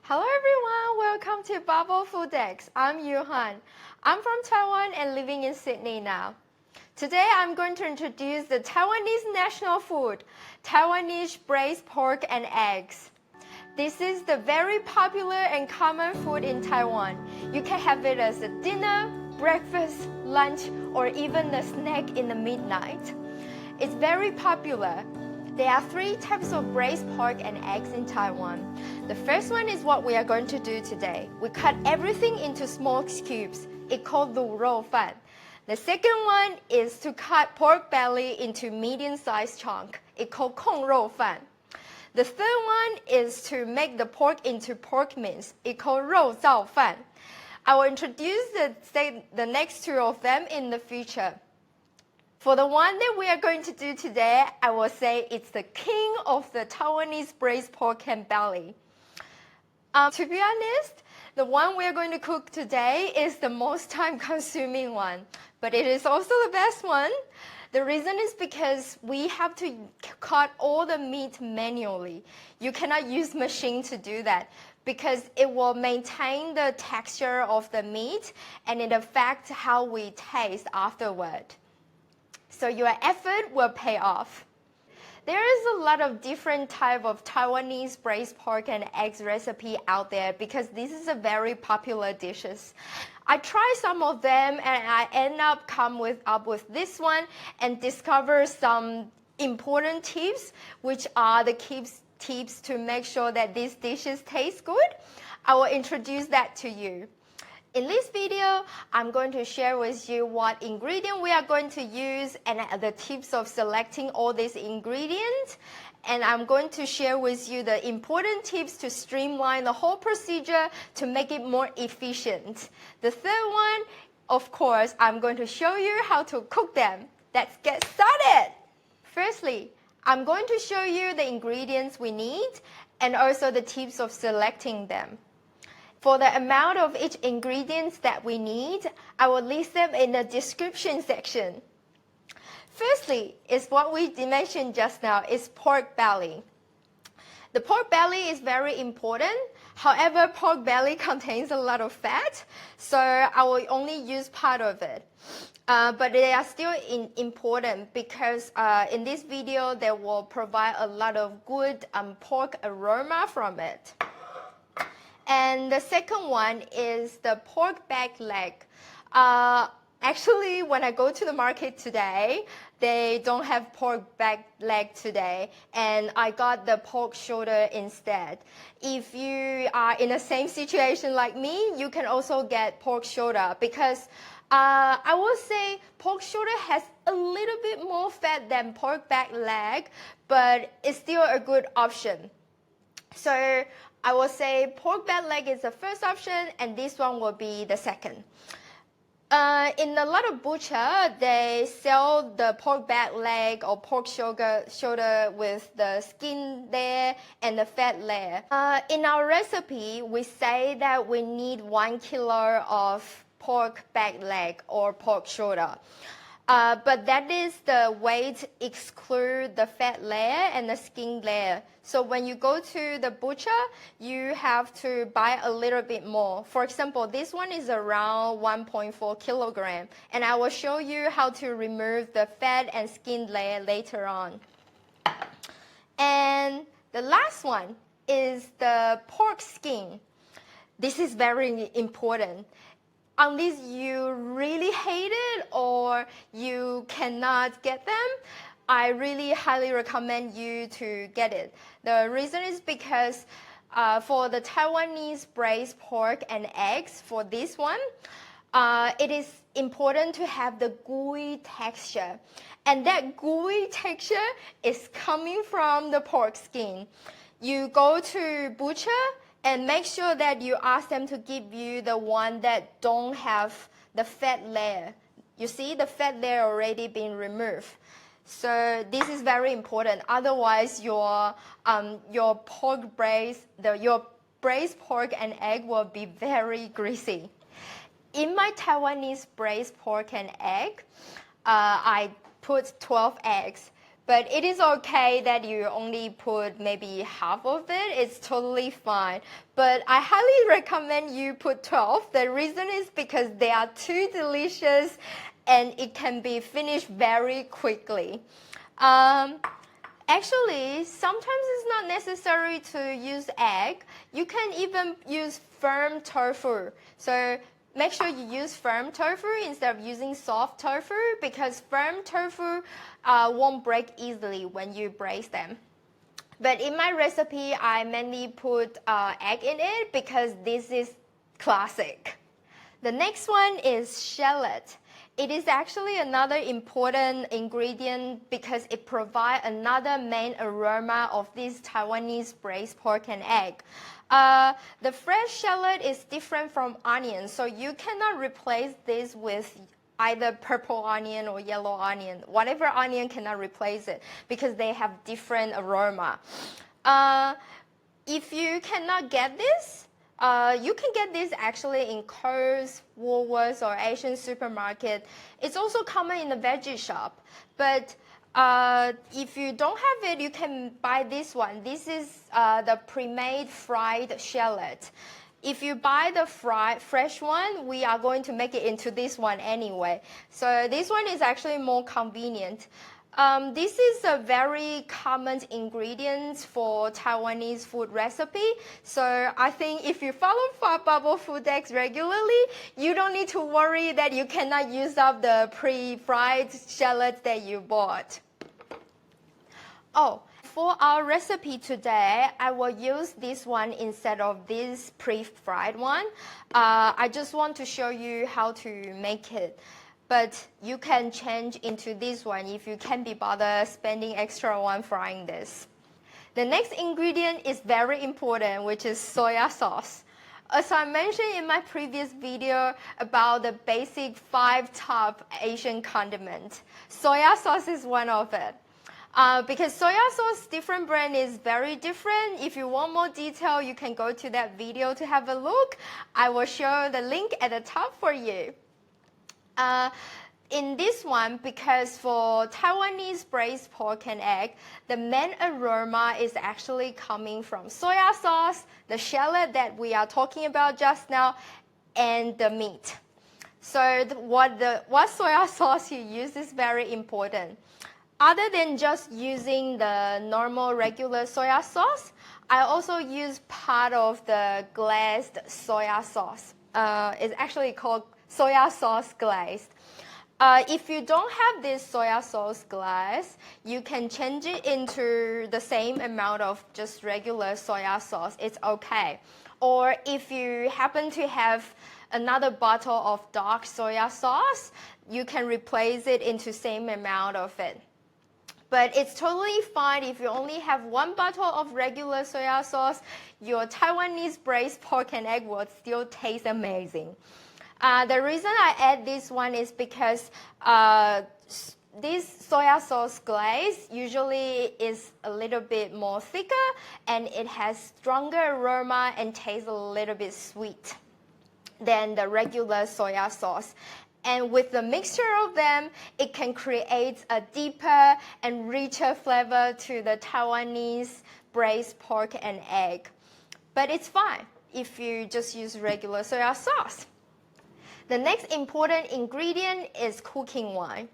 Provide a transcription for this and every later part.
Hello everyone, welcome to Bubble Food Decks. I'm Yuhan. I'm from Taiwan and living in Sydney now. Today I'm going to introduce the Taiwanese national food, Taiwanese braised pork and eggs. This is the very popular and common food in Taiwan. You can have it as a dinner, breakfast, lunch, or even a snack in the midnight. It's very popular. There are 3 types of braised pork and eggs in Taiwan. The first one is what we are going to do today. We cut everything into small cubes. It's called 卤肉饭. The second one is to cut pork belly into medium-sized chunk. It's called 控肉饭. The third one is to make the pork into pork mince. It's called 肉燥饭. I will introduce the next 2 of them in the future. For the one that we are going to do today, I will say it's the king of the Taiwanese braised pork and belly. To be honest, the one we are going to cook today is the most time-consuming one, but it is also the best one. The reason is because we have to cut all the meat manually. You cannot use machine to do that because it will maintain the texture of the meat and it affects how we taste afterward. So your effort will pay off. There is a lot of different type of Taiwanese braised pork and eggs recipe out there because this is a very popular dishes. I try some of them and I end up come up with this one and discover some important tips, which are the tips to make sure that these dishes taste good. I will introduce that to you. In this video, I'm going to share with you what ingredient we are going to use and the tips of selecting all these ingredients. And I'm going to share with you the important tips to streamline the whole procedure to make it more efficient. The third one, of course, I'm going to show you how to cook them. Let's get started. Firstly, I'm going to show you the ingredients we need and also the tips of selecting them. For the amount of each ingredients that we need, I will list them in the description section. Firstly, is what we mentioned just now, is pork belly. The pork belly is very important. However, pork belly contains a lot of fat, so I will only use part of it. But they are still important because in this video, they will provide a lot of good pork aroma from it. And the second one is the pork back leg. Actually, when I go to the market today, they don't have pork back leg today, and I got the pork shoulder instead. If you are in the same situation like me, you can also get pork shoulder because I will say pork shoulder has a little bit more fat than pork back leg, but it's still a good option. So I will say pork back leg is the first option and this one will be the second. In a lot of butcher, they sell the pork back leg or pork shoulder with the skin layer and the fat layer. In our recipe, we say that we need 1 kilo of pork back leg or pork shoulder. But that is the weight exclude the fat layer and the skin layer. So when you go to the butcher, you have to buy a little bit more. For example, this one is around 1.4 kilogram. And I will show you how to remove the fat and skin layer later on. And the last one is the pork skin. This is very important. Unless you really hate it or you cannot get them, I really highly recommend you to get it. The reason is because for the Taiwanese braised pork and eggs, for this one, it is important to have the gooey texture. And that gooey texture is coming from the pork skin. You go to butcher, and make sure that you ask them to give you the one that don't have the fat layer. You see, the fat layer already been removed. So this is very important. Otherwise, your pork braise, your braised pork and egg will be very greasy. In my Taiwanese braised pork and egg, I put 12 eggs But it is okay that you only put maybe half of it. It's totally fine. But I highly recommend you put 12. The reason is because they are too delicious and it can be finished very quickly. Actually, sometimes it's not necessary to use egg. You can even use firm tofu. So make sure you use firm tofu instead of using soft tofu because firm tofu won't break easily when you braise them. But in my recipe, I mainly put egg in it because this is classic. The next one is shallot. It is actually another important ingredient because it provides another main aroma of this Taiwanese braised pork and egg. The fresh shallot is different from onion, so you cannot replace this with either purple onion or yellow onion. Whatever onion cannot replace it because they have different aroma. If you cannot get this, you can get this actually in Coles, Woolworths, or Asian supermarket. It's also common in the veggie shop. But if you don't have it, you can buy this one. This is the pre-made fried shallot. If you buy the fresh one, we are going to make it into this one anyway. So this one is actually more convenient. This is a very common ingredient for Taiwanese food recipe. So I think if you follow Bubble Food Decks regularly, you don't need to worry that you cannot use up the pre-fried shallots that you bought. Oh, for our recipe today, I will use this one instead of this pre-fried one. I just want to show you how to make it. But you can change into this one if you can't be bothered spending extra one frying this. The next ingredient is very important, which is soya sauce. As I mentioned in my previous video about the basic 5 top Asian condiments, soya sauce is one of it. Because soya sauce, different brand is very different. If you want more detail, you can go to that video to have a look. I will show the link at the top for you. In this one, because for Taiwanese braised pork and egg, the main aroma is actually coming from soya sauce, the shallot that we are talking about just now, and the meat. So what soya sauce you use is very important. Other than just using the normal regular soya sauce, I also use part of the glazed soya sauce. It's actually called soya sauce glazed. If you don't have this soya sauce glaze, you can change it into the same amount of just regular soya sauce. It's okay. Or if you happen to have another bottle of dark soya sauce, you can replace it into same amount of it. But it's totally fine if you only have one bottle of regular soya sauce, your Taiwanese braised pork and egg will still taste amazing. The reason I add this one is because this soya sauce glaze usually is a little bit more thicker and it has stronger aroma and tastes a little bit sweet than the regular soya sauce. And with the mixture of them, it can create a deeper and richer flavor to the Taiwanese braised pork and egg. But it's fine if you just use regular soya sauce. The next important ingredient is cooking wine.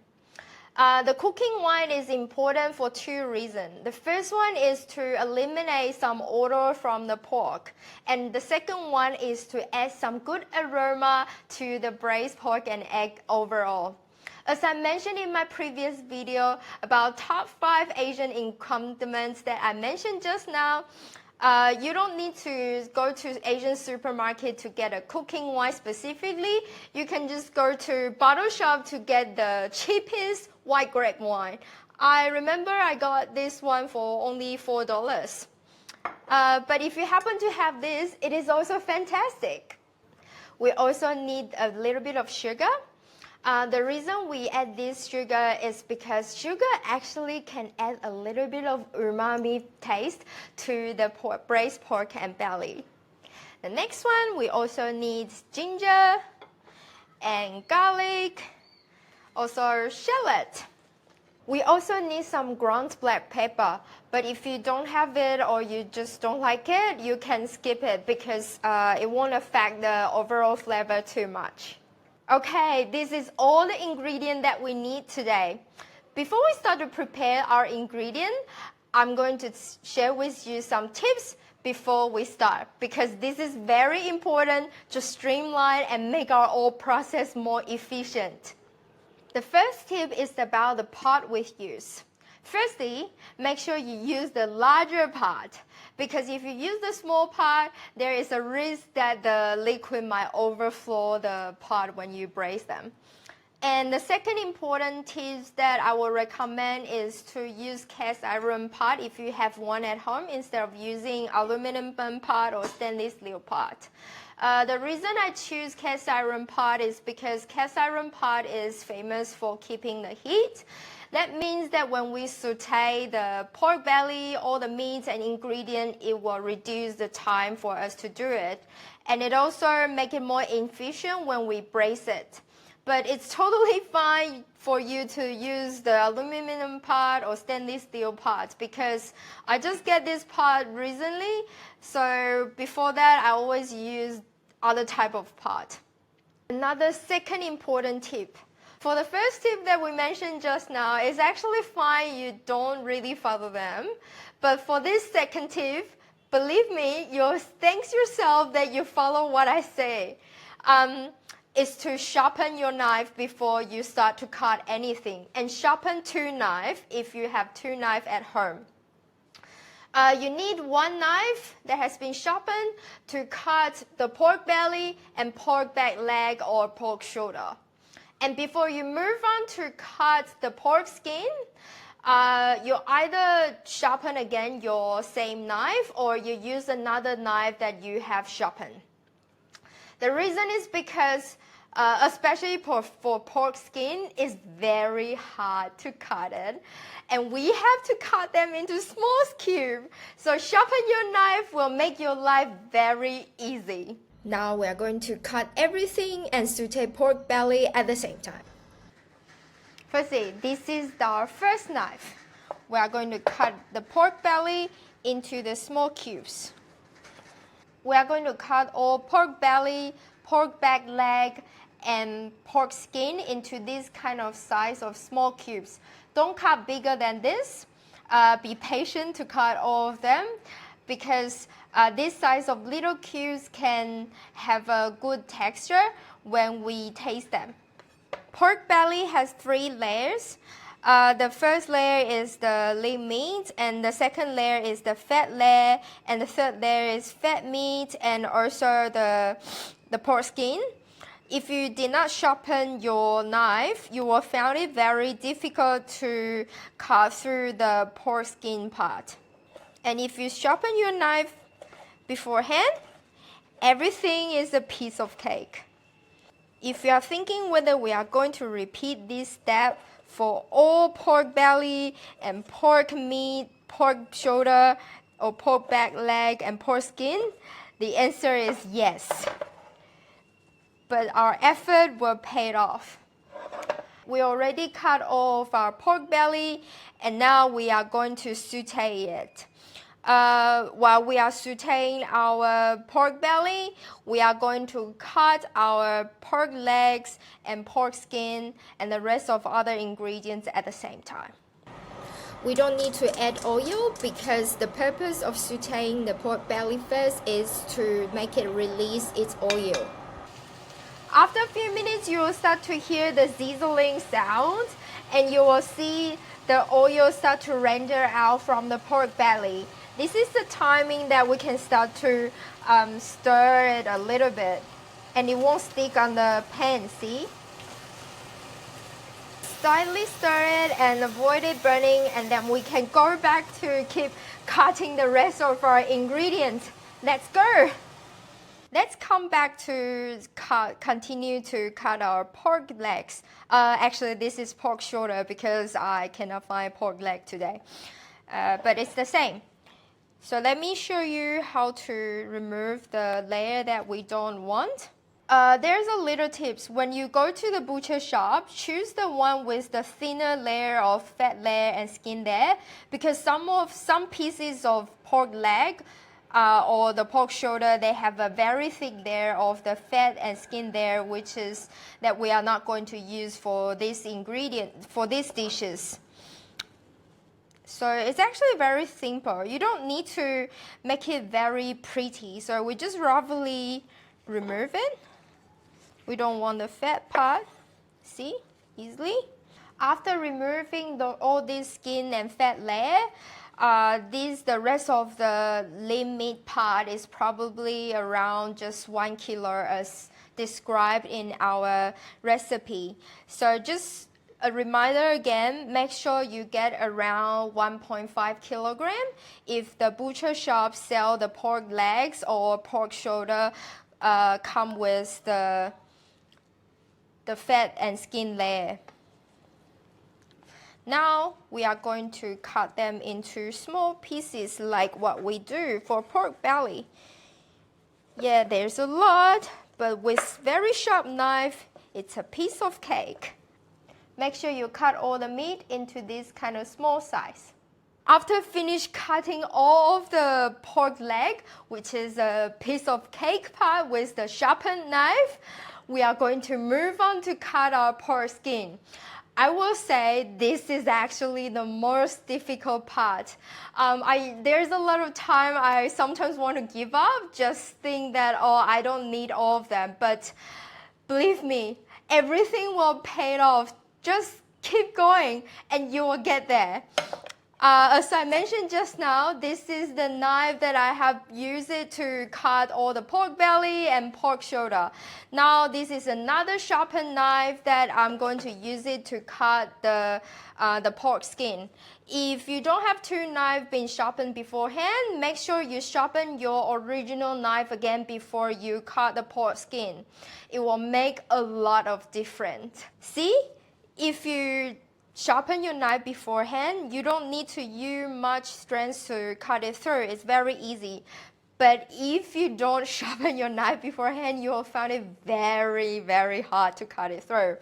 The cooking wine is important for 2 reasons. The first one is to eliminate some odor from the pork. And the second one is to add some good aroma to the braised pork and egg overall. As I mentioned in my previous video about top 5 Asian condiments that I mentioned just now, you don't need to go to Asian supermarket to get a cooking wine specifically. You can just go to bottle shop to get the cheapest white grape wine. I remember I got this one for only $4. But if you happen to have this, it is also fantastic. We also need a little bit of sugar. The reason we add this sugar is because sugar actually can add a little bit of umami taste to the braised pork and belly. The next one, we also need ginger and garlic, also shallot. We also need some ground black pepper, but if you don't have it or you just don't like it, you can skip it because it won't affect the overall flavor too much. Okay, this is all the ingredient that we need today. Before we start to prepare our ingredient, I'm going to share with you some tips before we start because this is very important to streamline and make our whole process more efficient. The first tip is about the pot we use. Firstly, make sure you use the larger pot because if you use the small pot, there is a risk that the liquid might overflow the pot when you braise them. And the second important tip that I will recommend is to use cast iron pot if you have one at home instead of using aluminum pot or stainless steel pot. The reason I choose cast iron pot is because cast iron pot is famous for keeping the heat. That means that when we saute the pork belly, all the meats and ingredients, it will reduce the time for us to do it. And it also makes it more efficient when we braise it. But it's totally fine for you to use the aluminum pot or stainless steel pot because I just get this pot recently. So before that, I always use other type of pot. Another second important tip. For the first tip that we mentioned just now, it's actually fine you don't really follow them. But for this second tip, believe me, you'll thank yourself that you follow what I say. Is to sharpen your knife before you start to cut anything. And sharpen two knives if you have two knives at home. You need one knife that has been sharpened to cut the pork belly and pork back leg or pork shoulder. And before you move on to cut the pork skin, you either sharpen again your same knife or you use another knife that you have sharpened. The reason is because, especially for pork skin, it's very hard to cut it. And we have to cut them into small cubes. So sharpen your knife will make your life very easy. Now we are going to cut everything and saute pork belly at the same time. Firstly, this is our first knife. We are going to cut the pork belly into the small cubes. We are going to cut all pork belly, pork back leg, and pork skin into this kind of size of small cubes. Don't cut bigger than this. Be patient to cut all of them because this size of little cubes can have a good texture when we taste them. Pork belly has 3 layers. The first layer is the lean meat, and the second layer is the fat layer, and the third layer is fat meat, and also the pork skin. If you did not sharpen your knife, you will find it very difficult to cut through the pork skin part. And if you sharpen your knife beforehand, everything is a piece of cake. If you are thinking whether we are going to repeat this step for all pork belly and pork meat, pork shoulder, or pork back leg and pork skin, the answer is yes. But our effort will pay off. We already cut off our pork belly and now we are going to saute it. While we are sauteing our pork belly, we are going to cut our pork legs and pork skin and the rest of other ingredients at the same time. We don't need to add oil because the purpose of sauteing the pork belly first is to make it release its oil. After a few minutes, you will start to hear the sizzling sound and you will see the oil start to render out from the pork belly. This is the timing that we can start to stir it a little bit and it won't stick on the pan, see? Slightly stir it and avoid it burning and then we can go back to keep cutting the rest of our ingredients. Let's go! Let's come back to continue to cut our pork legs. Actually, this is pork shoulder because I cannot find pork leg today. But it's the same. So let me show you how to remove the layer that we don't want. There's a little tips. When you go to the butcher shop, choose the one with the thinner layer of fat layer and skin there, because some pieces of pork leg or the pork shoulder, they have a very thick layer of the fat and skin there, which is that we are not going to use for this ingredient, for these dishes. So it's actually very simple. You don't need to make it very pretty. So we just roughly remove it. We don't want the fat part, see, easily. After removing all this skin and fat layer, the rest of the lean meat part is probably around just 1 kilo as described in our recipe. So just a reminder again, make sure you get around 1.5 kilogram. If the butcher shop sell the pork legs or pork shoulder come with the fat and skin layer. Now we are going to cut them into small pieces like what we do for pork belly. Yeah, there's a lot, but with very sharp knife, it's a piece of cake. Make sure you cut all the meat into this kind of small size. After finish cutting all of the pork leg, which is a piece of cake part with the sharpened knife, we are going to move on to cut our pork skin. I will say this is actually the most difficult part. There's a lot of time I sometimes want to give up, just think that, oh, I don't need all of them. But believe me, everything will pay off. Just keep going and you will get there. As I mentioned just now, this is the knife that I have used it to cut all the pork belly and pork shoulder. Now this is another sharpened knife that I'm going to use it to cut the pork skin. If you don't have two knives being sharpened beforehand, make sure you sharpen your original knife again before you cut the pork skin. It will make a lot of difference. See, if you sharpen your knife beforehand, you don't need to use much strength to cut it through. It's very easy. But if you don't sharpen your knife beforehand, you will find it very, very hard to cut it through.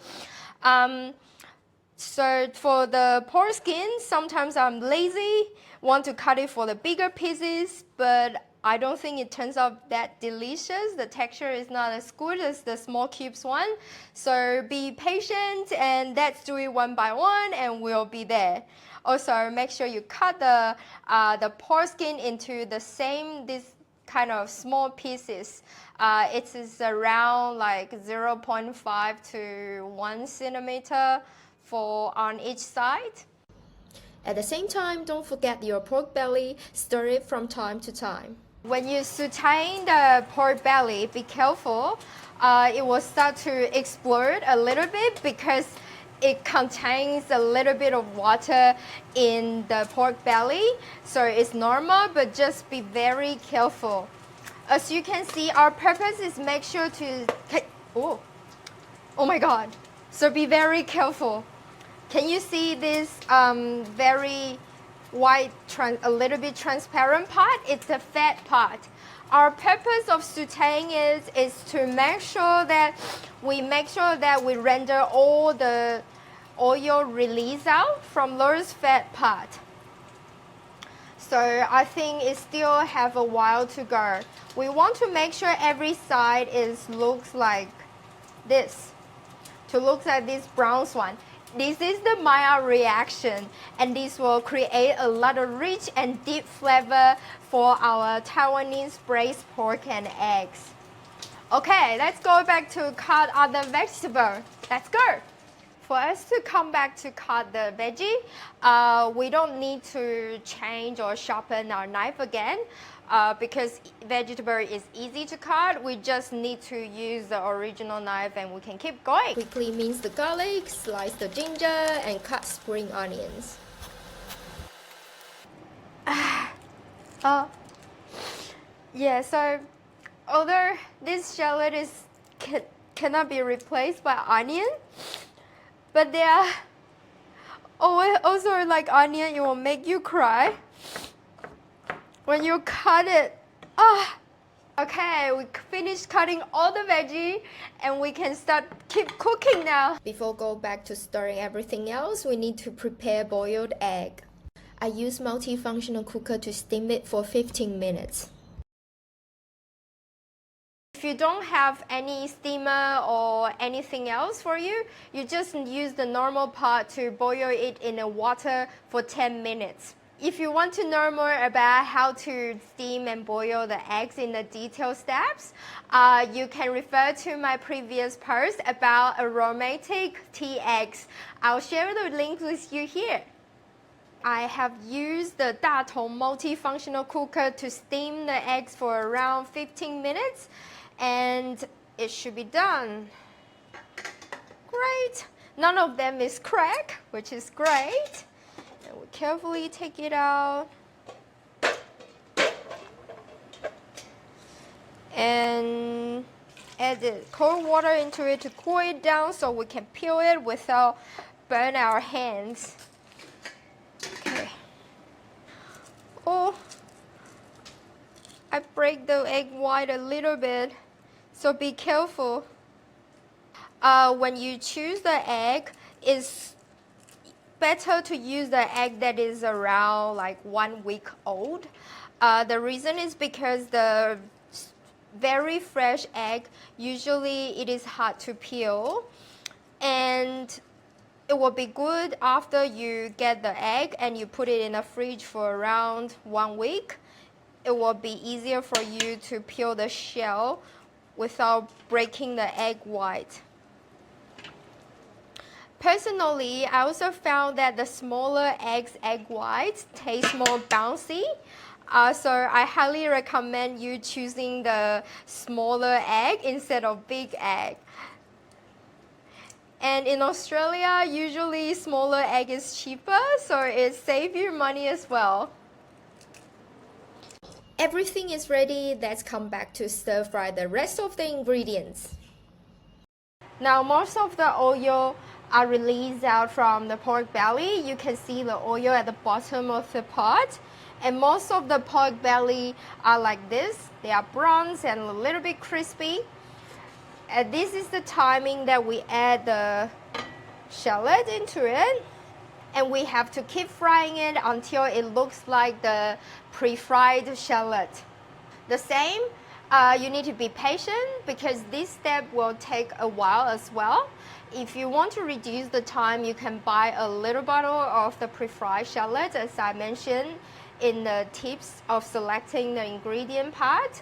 So for the pork skin, sometimes I'm lazy, want to cut it for the bigger pieces, but I don't think it turns out that delicious. The texture is not as good as the small cubes one. So be patient and let's do it one by one and we'll be there. Also, make sure you cut the pork skin into this kind of small pieces. It is around like 0.5 to 1 centimeter on each side. At the same time, don't forget your pork belly, stir it from time to time. When you're sauteing the pork belly, be careful. It will start to explode a little bit because it contains a little bit of water in the pork belly. So it's normal, but just be very careful. As you can see, our purpose is make sure to... Oh my God. So be very careful. Can you see this very white, a little bit transparent part? It's the fat part. Our purpose of sauteing is to make sure that we render all the oil release out from those fat part. So I think it still have a while to go. We want to make sure every side looks like this, to look like this brown one. This is the Maillard reaction, and this will create a lot of rich and deep flavor for our Taiwanese braised pork and eggs. Okay, let's go back to cut other vegetables. Let's go. For us to come back to cut the veggie, we don't need to change or sharpen our knife again. Because vegetable is easy to cut, we just need to use the original knife and we can keep going. Quickly mince the garlic, slice the ginger, and cut spring onions. Yeah, so although this shallot cannot be replaced by onion, but they are also like onion, it will make you cry. When you cut it, Okay, we finished cutting all the veggie and we can start keep cooking now. Before go back to stirring everything else, we need to prepare boiled egg. I use multifunctional cooker to steam it for 15 minutes. If you don't have any steamer or anything else for you, you just use the normal pot to boil it in the water for 10 minutes. If you want to know more about how to steam and boil the eggs in the detailed steps, you can refer to my previous post about aromatic tea eggs. I'll share the link with you here. I have used the Datong multifunctional cooker to steam the eggs for around 15 minutes and it should be done. Great! None of them is cracked, which is great. And we carefully take it out. And add the cold water into it to cool it down so we can peel it without burn our hands. Okay. Oh, I break the egg white a little bit, so be careful. When you choose the egg, it's better to use the egg that is around like 1 week old. The reason is because the very fresh egg, usually it is hard to peel, and it will be good after you get the egg and you put it in the fridge for around 1 week. It will be easier for you to peel the shell without breaking the egg white. Personally, I also found that the smaller egg whites taste more bouncy. So I highly recommend you choosing the smaller egg instead of big egg. And in Australia, usually smaller egg is cheaper, so it saves you money as well. Everything is ready. Let's come back to stir fry the rest of the ingredients. Now most of the oil are released out from the pork belly. You can see the oil at the bottom of the pot. And most of the pork belly are like this. They are bronze and a little bit crispy. And this is the timing that we add the shallot into it. And we have to keep frying it until it looks like the pre-fried shallot. The same, you need to be patient because this step will take a while as well. If you want to reduce the time, you can buy a little bottle of the pre-fried shallot, as I mentioned in the tips of selecting the ingredient part.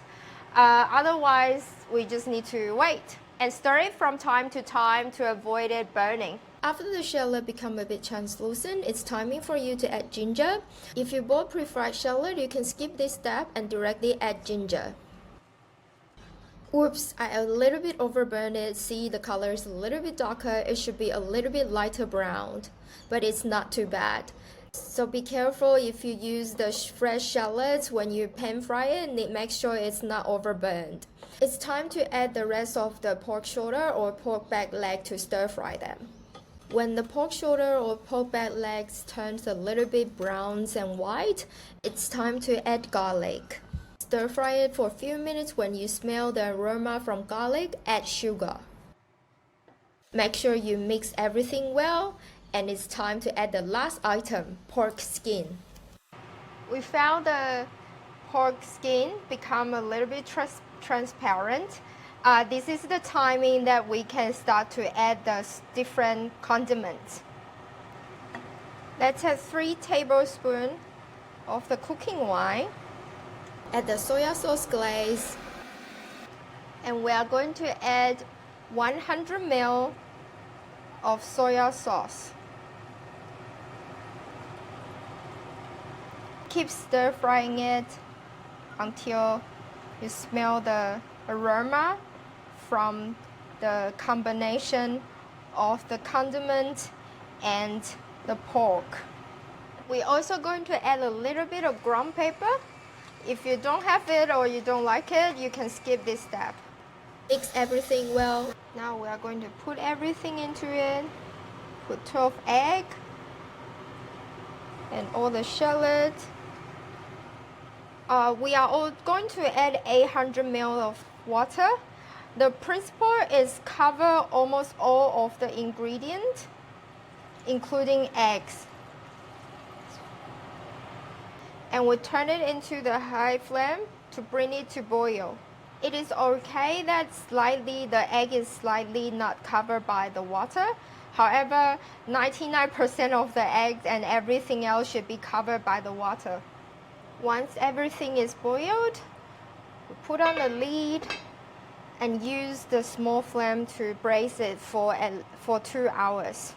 Otherwise, we just need to wait and stir it from time to time to avoid it burning. After the shallot become a bit translucent, it's timing for you to add ginger. If you bought pre-fried shallot, you can skip this step and directly add ginger. Oops, I a little bit overburned it. See, the color is a little bit darker. It should be a little bit lighter brown, but it's not too bad. So be careful if you use the fresh shallots when you pan fry it, make sure it's not overburned. It's time to add the rest of the pork shoulder or pork back leg to stir fry them. When the pork shoulder or pork back legs turns a little bit brown and white, it's time to add garlic. Stir fry it for a few minutes. When you smell the aroma from garlic, add sugar. Make sure you mix everything well, and it's time to add the last item, pork skin. We found the pork skin become a little bit transparent. This is the timing that we can start to add the different condiments. Let's add 3 tablespoons of the cooking wine. Add the soy sauce glaze. And we are going to add 100 ml of soy sauce. Keep stir frying it until you smell the aroma from the combination of the condiment and the pork. We're also going to add a little bit of ground pepper. If you don't have it or you don't like it, you can skip this step. Mix everything well. Now we are going to put everything into it. Put 12 eggs and all the shallot. We are all going to add 800 ml of water. The principle is cover almost all of the ingredients, including eggs. And we turn it into the high flame to bring it to boil. It is okay that the egg is slightly not covered by the water. However, 99% of the eggs and everything else should be covered by the water. Once everything is boiled, we put on the lid and use the small flame to braise it for 2 hours.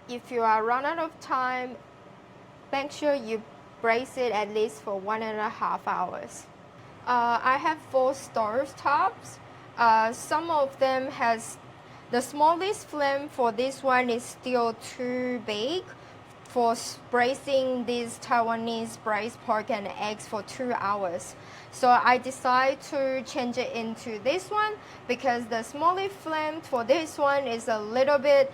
If you are run out of time, make sure you braise it at least for 1.5 hours. I have 4 stove tops. Some of them has the smallest flame for this one is still too big for braising these Taiwanese braised pork and eggs for 2 hours. So I decided to change it into this one because the smallest flame for this one is a little bit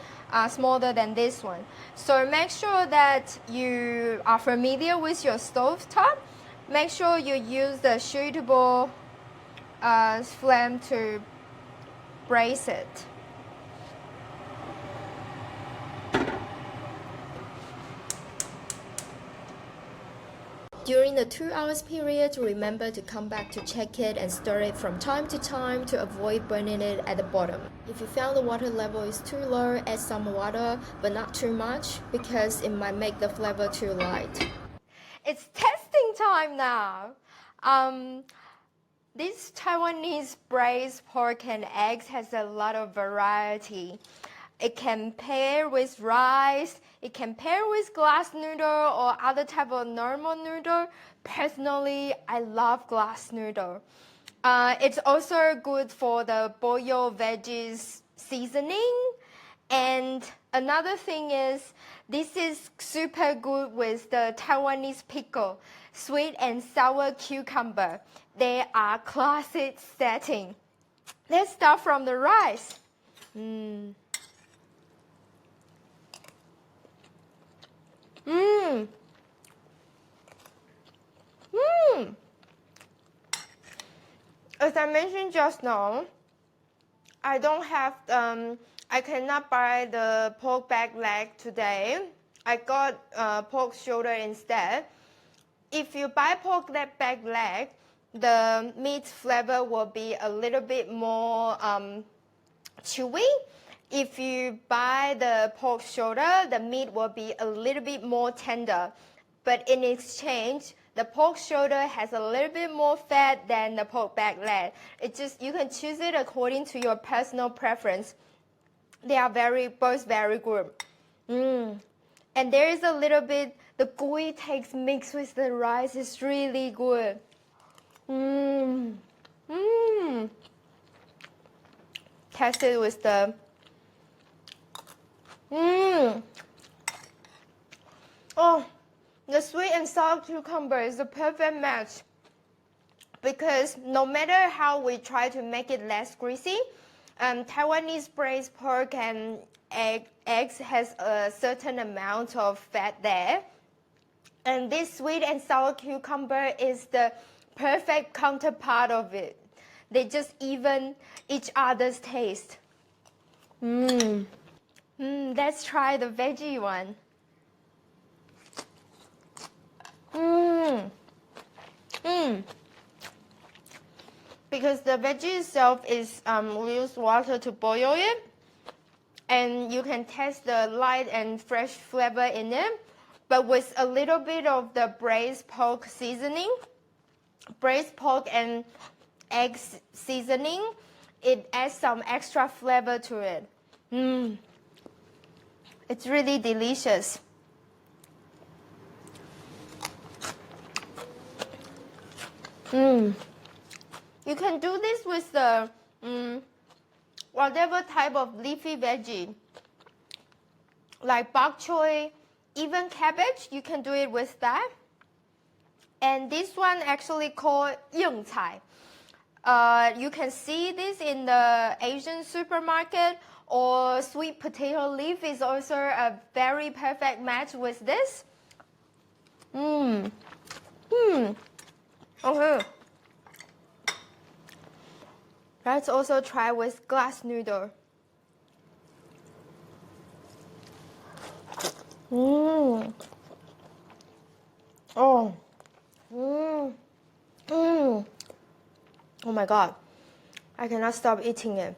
smaller than this one. So make sure that you are familiar with your stove top. Make sure you use the suitable flame to braise it. During the 2 hours period, remember to come back to check it and stir it from time to time to avoid burning it at the bottom. If you found the water level is too low, add some water, but not too much because it might make the flavor too light. It's testing time now. This Taiwanese braised pork and eggs has a lot of variety. It can pair with rice, it can pair with glass noodle or other type of normal noodle. Personally, I love glass noodle. It's also good for the boiled veggies seasoning. And another thing is, this is super good with the Taiwanese pickle, sweet and sour cucumber. They are classic setting. Let's start from the rice. As I mentioned just now, I cannot buy the pork back leg today. I got pork shoulder instead. If you buy pork back leg, the meat flavor will be a little bit more chewy. If you buy the pork shoulder, the meat will be a little bit more tender. But in exchange, the pork shoulder has a little bit more fat than the pork back leg. You can choose it according to your personal preference. They are both very good. And there is a little bit, the gooey taste mixed with the rice is really good. Test it with the Oh, the sweet and sour cucumber is the perfect match because no matter how we try to make it less greasy, Taiwanese braised pork and eggs has a certain amount of fat there. And this sweet and sour cucumber is the perfect counterpart of it. They just even each other's taste. Let's try the veggie one. Because the veggie itself is, we use water to boil it. And you can taste the light and fresh flavor in it. But with a little bit of the braised pork seasoning, braised pork and egg seasoning, it adds some extra flavor to it. It's really delicious. You can do this with the whatever type of leafy veggie, like bok choy, even cabbage. You can do it with that. And this one actually called ying cai. You can see this in the Asian supermarket, or sweet potato leaf is also a very perfect match with this. Okay. Let's also try with glass noodle. Mmm. Oh. Mmm. Mmm. Oh my god. I cannot stop eating it.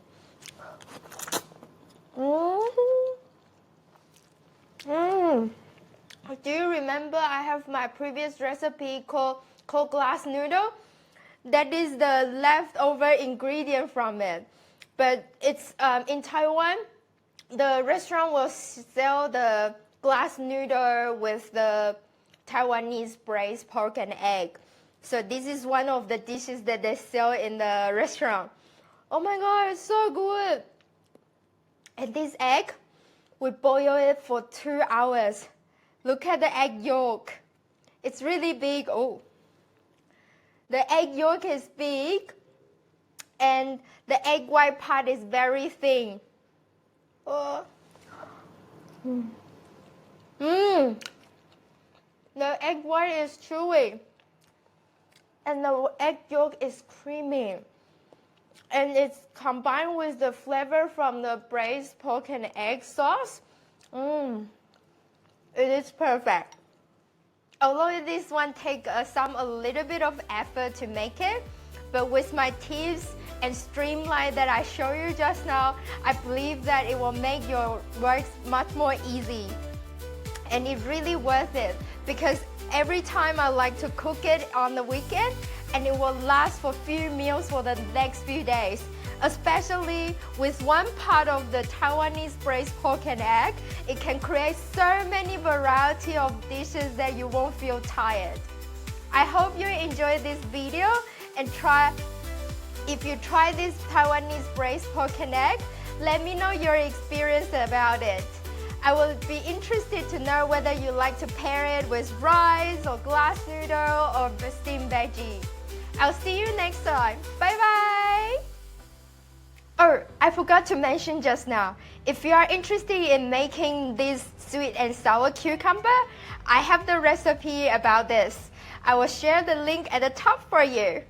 Mmm. Mmm. Do you remember I have my previous recipe called glass noodle? That is the leftover ingredient from it. But it's in Taiwan, the restaurant will sell the glass noodle with the Taiwanese braise pork and egg. So this is one of the dishes that they sell in the restaurant. Oh my god, it's so good. And this egg, we boil it for 2 hours. Look at the egg yolk. It's really big. Oh. The egg yolk is big and the egg white part is very thin. Oh. Mmm. The egg white is chewy and the egg yolk is creamy. And it's combined with the flavor from the braised pork and egg sauce. Mmm. It is perfect. Although this one takes a little bit of effort to make it, but with my tips and streamline that I showed you just now, I believe that it will make your work much more easy. And it's really worth it because every time I like to cook it on the weekend and it will last for few meals for the next few days. Especially with one part of the Taiwanese braised pork and egg, it can create so many variety of dishes that you won't feel tired. I hope you enjoyed this video and if you try this Taiwanese braised pork and egg, let me know your experience about it. I will be interested to know whether you like to pair it with rice or glass noodle or steamed veggie. I'll see you next time. Bye bye! Oh, I forgot to mention just now, if you are interested in making this sweet and sour cucumber, I have the recipe about this. I will share the link at the top for you.